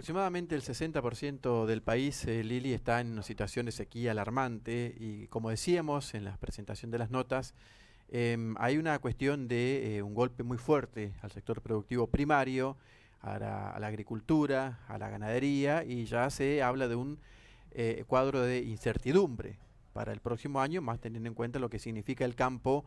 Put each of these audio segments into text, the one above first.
Aproximadamente el 60% del país, Lili, está en una situación de sequía alarmante y como decíamos en la presentación de las notas, hay una cuestión de un golpe muy fuerte al sector productivo primario, a la agricultura, a la ganadería y ya se habla de un cuadro de incertidumbre para el próximo año, más teniendo en cuenta lo que significa el campo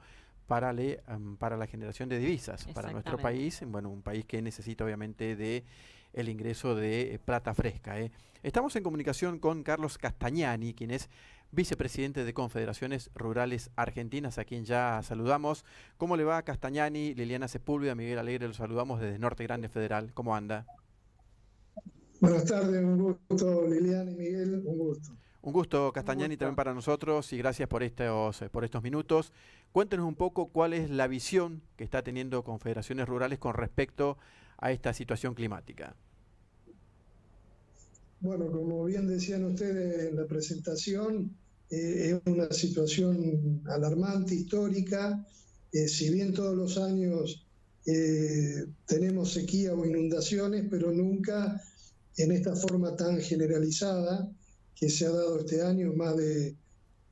para la generación de divisas para nuestro Exactamente. país, bueno, un país que necesita obviamente de el ingreso de plata fresca. Estamos en comunicación con Carlos Castagnani, quien es vicepresidente de Confederaciones Rurales Argentinas, a quien ya saludamos. ¿Cómo le va, Castagnani? Liliana Sepúlveda, Miguel Alegre, los saludamos desde Norte Grande Federal. ¿Cómo anda? Buenas tardes, un gusto, Liliana y Miguel, un gusto. Un gusto, Un Castagnani, también gusto. para nosotros y gracias por estos minutos. Cuéntenos un poco cuál es la visión que está teniendo Confederaciones Rurales con respecto a esta situación climática. Bueno, como bien decían ustedes en la presentación, es una situación alarmante, histórica. Si bien todos los años tenemos sequía o inundaciones, pero nunca en esta forma tan generalizada que se ha dado este año,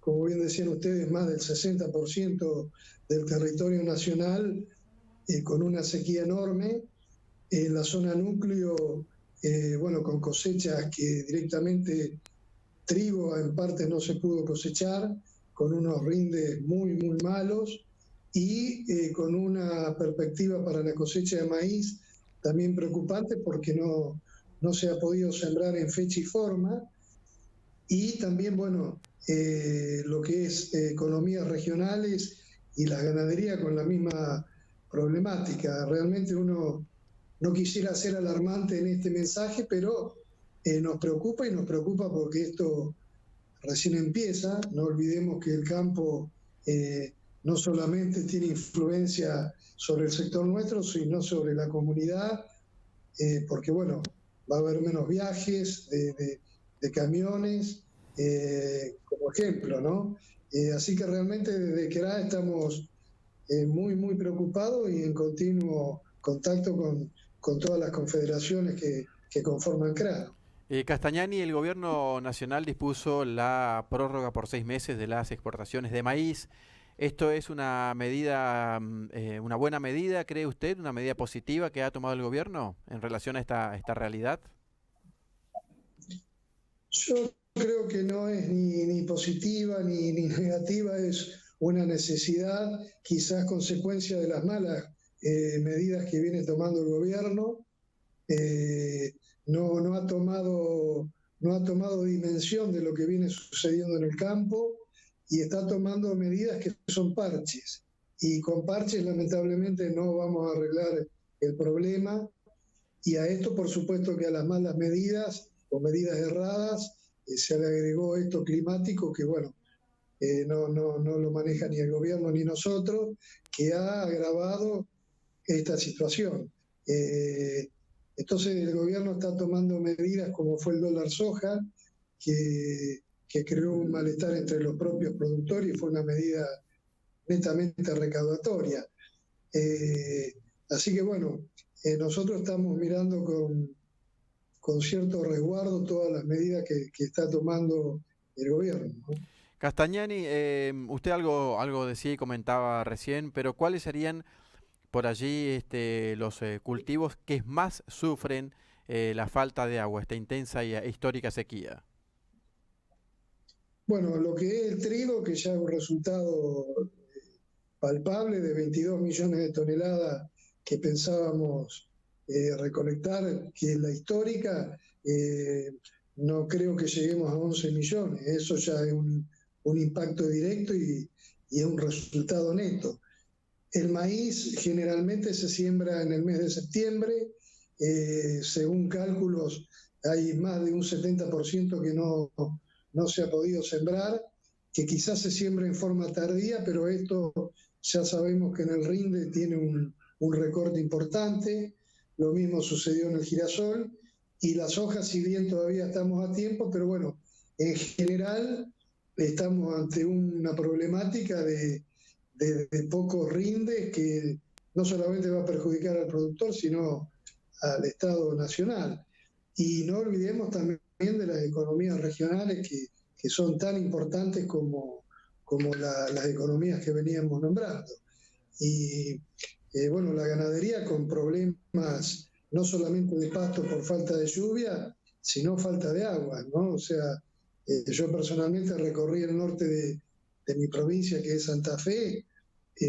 como bien decían ustedes, más del 60% del territorio nacional con una sequía enorme. En la zona núcleo, bueno, con cosechas que directamente trigo en parte no se pudo cosechar, con unos rindes muy, muy malos y con una perspectiva para la cosecha de maíz también preocupante porque no se ha podido sembrar en fecha y forma. Y también, bueno, lo que es economías regionales y la ganadería con la misma problemática. Realmente uno no quisiera ser alarmante en este mensaje, pero nos preocupa y nos preocupa porque esto recién empieza. No olvidemos que el campo no solamente tiene influencia sobre el sector nuestro, sino sobre la comunidad, porque bueno, va a haber menos viajes de camiones, como ejemplo, ¿no? Así que realmente desde CRA estamos muy, muy preocupados y en continuo contacto con todas las confederaciones que conforman CRA. Castagnani, el gobierno nacional dispuso la prórroga por 6 meses de las exportaciones de maíz. ¿Esto es una medida, una buena medida, cree usted, una medida positiva que ha tomado el gobierno en relación a esta realidad? Yo creo que no es ni positiva ni negativa, es una necesidad, quizás consecuencia de las malas medidas que viene tomando el gobierno. Eh, no ha tomado dimensión de lo que viene sucediendo en el campo y está tomando medidas que son parches. Y con parches lamentablemente no vamos a arreglar el problema. Y a esto, por supuesto, que a las malas medidas o medidas erradas se le agregó esto climático que, bueno, no lo maneja ni el gobierno ni nosotros, que ha agravado esta situación. Eh, entonces el gobierno está tomando medidas como fue el dólar soja, que creó un malestar entre los propios productores y fue una medida netamente recaudatoria. Eh, Así que bueno, nosotros estamos mirando con cierto resguardo todas las medidas que está tomando el gobierno, ¿no? Castagnani, usted algo decía y comentaba recién, pero ¿cuáles serían por allí los cultivos que más sufren la falta de agua, esta intensa y histórica sequía? Bueno, lo que es el trigo, que ya es un resultado palpable de 22 millones de toneladas que pensábamos recolectar, que es la histórica, no creo que lleguemos a 11 millones. Eso ya es un impacto directo y es un resultado neto. El maíz generalmente se siembra en el mes de septiembre. Según cálculos, hay más de un 70% que no se ha podido sembrar, que quizás se siembra en forma tardía, pero esto ya sabemos que en el rinde tiene un recorte importante. Lo mismo sucedió en el girasol. Y las hojas, si bien todavía estamos a tiempo, pero bueno, en general estamos ante una problemática de pocos rindes que no solamente va a perjudicar al productor, sino al Estado Nacional. Y no olvidemos también de las economías regionales que son tan importantes como las economías que veníamos nombrando. Y bueno, la ganadería con problemas no solamente de pasto por falta de lluvia, sino falta de agua, ¿no? O sea, yo personalmente recorrí el norte de mi provincia, que es Santa Fe,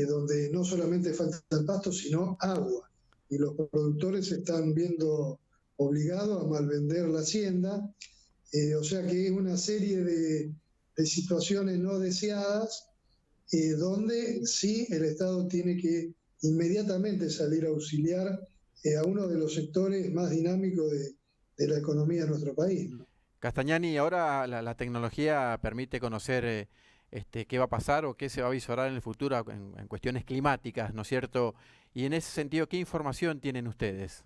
donde no solamente falta el pasto, sino agua. Y los productores se están viendo obligados a malvender la hacienda, o sea que es una serie de situaciones no deseadas, donde sí el Estado tiene que inmediatamente salir a auxiliar a uno de los sectores más dinámicos de la economía de nuestro país, ¿no? Castañani, ahora la tecnología permite conocer qué va a pasar o qué se va a visorar en el futuro en cuestiones climáticas, ¿no es cierto? Y en ese sentido, ¿qué información tienen ustedes?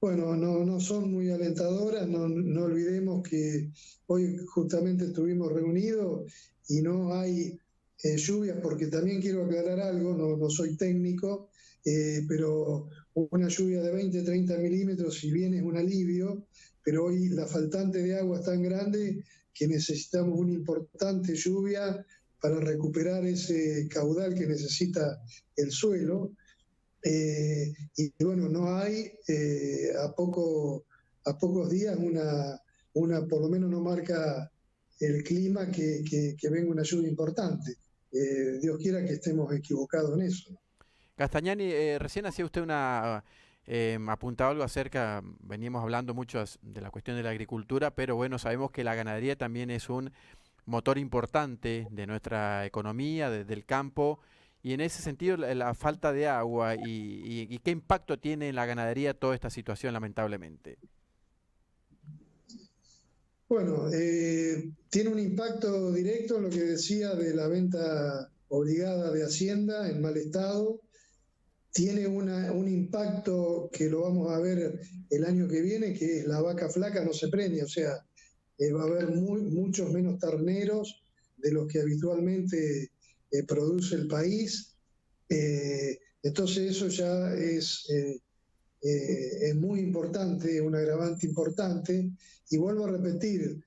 Bueno, no son muy alentadoras, no olvidemos que hoy justamente estuvimos reunidos y no hay lluvias, porque también quiero aclarar algo, no soy técnico, pero una lluvia de 20, 30 milímetros, si bien es un alivio, pero hoy la faltante de agua es tan grande que necesitamos una importante lluvia para recuperar ese caudal que necesita el suelo. Y bueno, no hay a pocos días por lo menos no marca el clima que venga una lluvia importante. Dios quiera que estemos equivocados en eso, ¿no? Castañani, recién hacía usted apuntaba algo acerca, veníamos hablando mucho de la cuestión de la agricultura, pero bueno, sabemos que la ganadería también es un motor importante de nuestra economía, del campo, y en ese sentido la falta de agua y qué impacto tiene en la ganadería toda esta situación, lamentablemente. Bueno, tiene un impacto directo en lo que decía de la venta obligada de Hacienda en mal estado. Tiene un impacto que lo vamos a ver el año que viene, que es la vaca flaca no se premia, o sea, va a haber muchos menos terneros de los que habitualmente produce el país. Entonces eso ya es muy importante, un agravante importante, y vuelvo a repetir,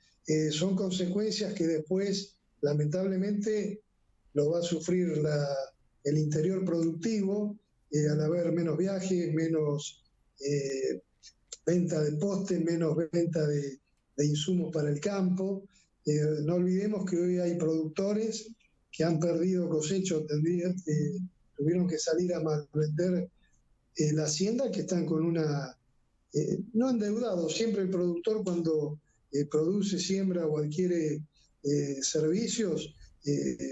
son consecuencias que después, lamentablemente, lo va a sufrir el interior productivo, al haber menos viajes, menos eh, venta de postes, menos venta de insumos para el campo. No olvidemos que hoy hay productores que han perdido cosechas, tuvieron que salir a vender la hacienda, que están con no endeudados, siempre el productor cuando produce, siembra o adquiere servicios,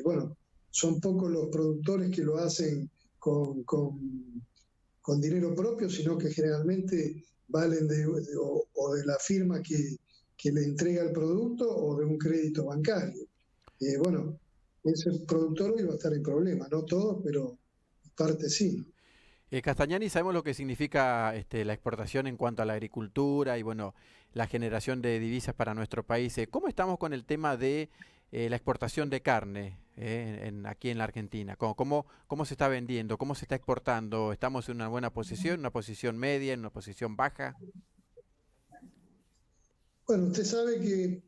bueno, son pocos los productores que lo hacen con dinero propio, sino que generalmente valen o de la firma que le entrega el producto o de un crédito bancario. Bueno, ese productor hoy va a estar en problemas, no todos, pero parte sí, ¿no? Castañani, sabemos lo que significa la exportación en cuanto a la agricultura y bueno, la generación de divisas para nuestro país. ¿Cómo estamos con el tema de la exportación de carne aquí en la Argentina? ¿Cómo se está vendiendo? ¿Cómo se está exportando? ¿Estamos en una buena posición, una posición media, en una posición baja? Bueno, usted sabe que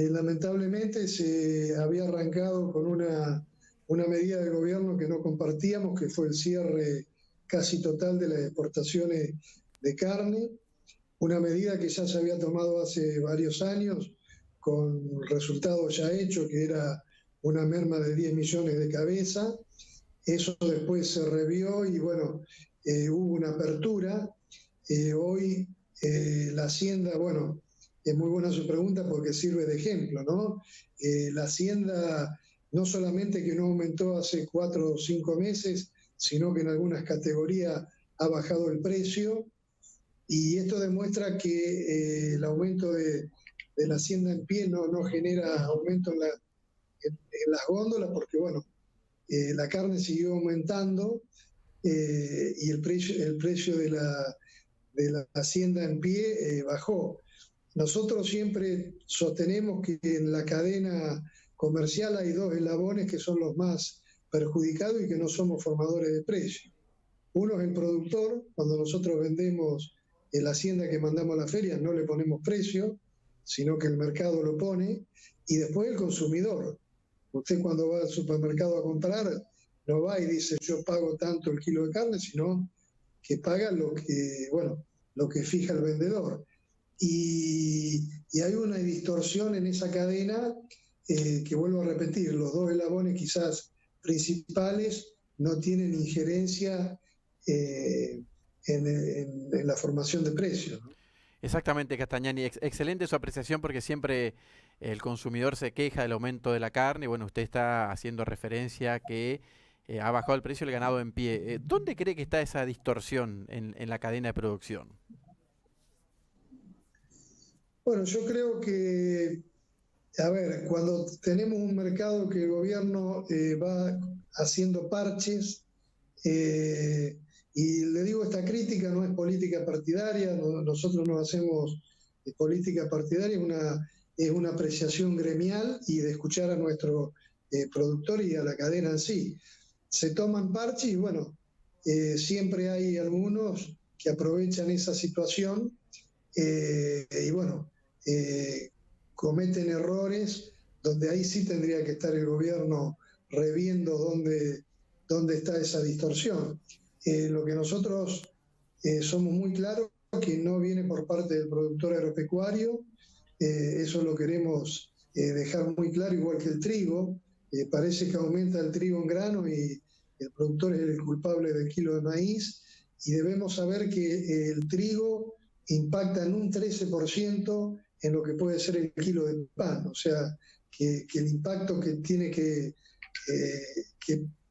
lamentablemente se había arrancado con una medida de gobierno que no compartíamos, que fue el cierre casi total de las exportaciones de carne, una medida que ya se había tomado hace varios años con resultados ya hechos, que era una merma de 10 millones de cabeza. Eso después se revió y bueno, hubo una apertura. Hoy la Hacienda, bueno, es muy buena su pregunta porque sirve de ejemplo, ¿no? La Hacienda no solamente que no aumentó hace 4 o 5 meses, sino que en algunas categorías ha bajado el precio, y esto demuestra que el aumento de la hacienda en pie no genera aumento en las góndolas, porque bueno, la carne siguió aumentando, y el precio de la hacienda en pie bajó. Nosotros siempre sostenemos que en la cadena comercial hay dos eslabones que son los más perjudicados y que no somos formadores de precios. Uno es el productor, cuando nosotros vendemos en la hacienda que mandamos a la feria no le ponemos precio, sino que el mercado lo pone, y después el consumidor. Usted cuando va al supermercado a comprar, no va y dice yo pago tanto el kilo de carne, sino que paga lo que fija el vendedor. Y hay una distorsión en esa cadena que vuelvo a repetir, los dos eslabones quizás principales no tienen injerencia en la formación de precios, ¿no? Exactamente, Castañani. Excelente su apreciación porque siempre el consumidor se queja del aumento de la carne. Bueno, usted está haciendo referencia a que ha bajado el precio del ganado en pie. ¿Dónde cree que está esa distorsión en la cadena de producción? Bueno, yo creo que, a ver, cuando tenemos un mercado que el gobierno va haciendo parches, eh, y le digo, esta crítica no es política partidaria, nosotros no hacemos política partidaria, es una apreciación gremial y de escuchar a nuestro productor y a la cadena en sí. Se toman parches y bueno, siempre hay algunos que aprovechan esa situación y bueno, eh, cometen errores donde ahí sí tendría que estar el gobierno reviendo dónde está esa distorsión. Lo que nosotros somos muy claros que no viene por parte del productor agropecuario, eso lo queremos dejar muy claro, igual que el trigo. Parece que aumenta el trigo en grano y el productor es el culpable del kilo de maíz, y debemos saber que el trigo impacta en un 13% en lo que puede ser el kilo de pan, o sea, que el impacto que tiene que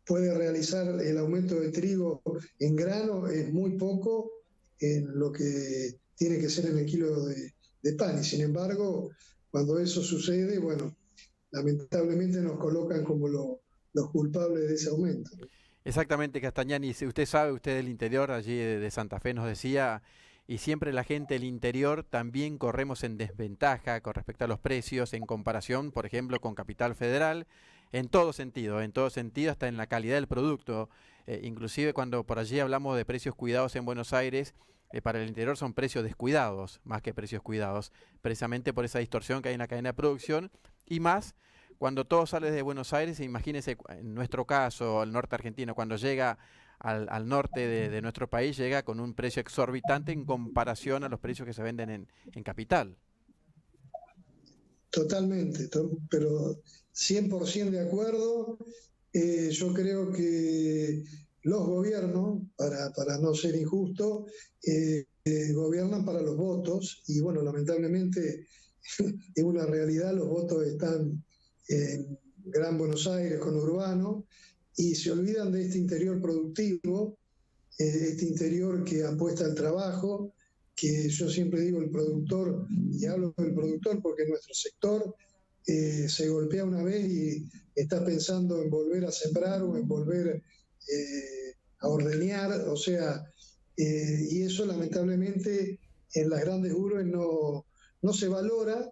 puede realizar el aumento de trigo en grano es muy poco en lo que tiene que ser en el kilo de pan. Y sin embargo, cuando eso sucede, bueno, lamentablemente nos colocan como los culpables de ese aumento, ¿no? Exactamente, Castañani. Si usted sabe, usted del interior, allí de Santa Fe nos decía, y siempre la gente del interior también corremos en desventaja con respecto a los precios en comparación, por ejemplo, con Capital Federal, en todo sentido, hasta en la calidad del producto. Inclusive cuando por allí hablamos de precios cuidados en Buenos Aires, para el interior son precios descuidados, más que precios cuidados, precisamente por esa distorsión que hay en la cadena de producción y más cuando todo sale de Buenos Aires. Imagínese en nuestro caso, el norte argentino, cuando llega al norte de nuestro país, llega con un precio exorbitante en comparación a los precios que se venden en Capital. Totalmente, pero 100% de acuerdo. Yo creo que los gobiernos, para no ser injusto, gobiernan para los votos y bueno, lamentablemente es una realidad, los votos están en Gran Buenos Aires, con Urbano, y se olvidan de este interior productivo, este interior que apuesta al trabajo, que yo siempre digo el productor, y hablo del productor porque nuestro sector se golpea una vez y está pensando en volver a sembrar o en volver a ordeñar, o sea, y eso lamentablemente en las grandes urbes no se valora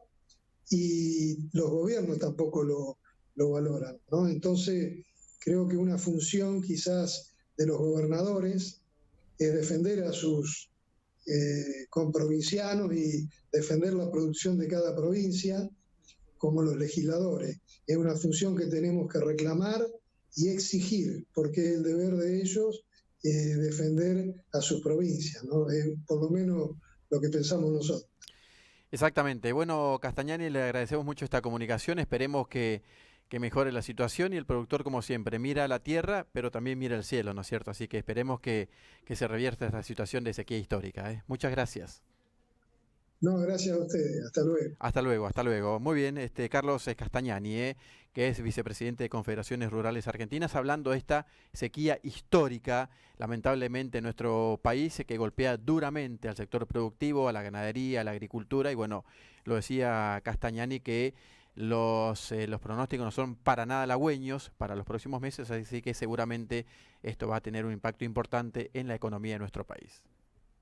y los gobiernos tampoco lo valoran, ¿no? Entonces, creo que una función quizás de los gobernadores es defender a sus comprovincianos y defender la producción de cada provincia, como los legisladores. Es una función que tenemos que reclamar y exigir, porque es el deber de ellos defender a sus provincias, ¿no? Por lo menos lo que pensamos nosotros. Exactamente. Bueno, Castañani, le agradecemos mucho esta comunicación. Esperemos que mejore la situación y el productor, como siempre, mira a la tierra, pero también mira al cielo, ¿no es cierto? Así que esperemos que se revierta esta situación de sequía histórica, ¿eh? Muchas gracias. No, gracias a ustedes. Hasta luego. Hasta luego, hasta luego. Muy bien, Carlos Castañani, que es vicepresidente de Confederaciones Rurales Argentinas, hablando de esta sequía histórica, lamentablemente en nuestro país, que golpea duramente al sector productivo, a la ganadería, a la agricultura, y bueno, lo decía Castañani que los pronósticos no son para nada halagüeños para los próximos meses, así que seguramente esto va a tener un impacto importante en la economía de nuestro país.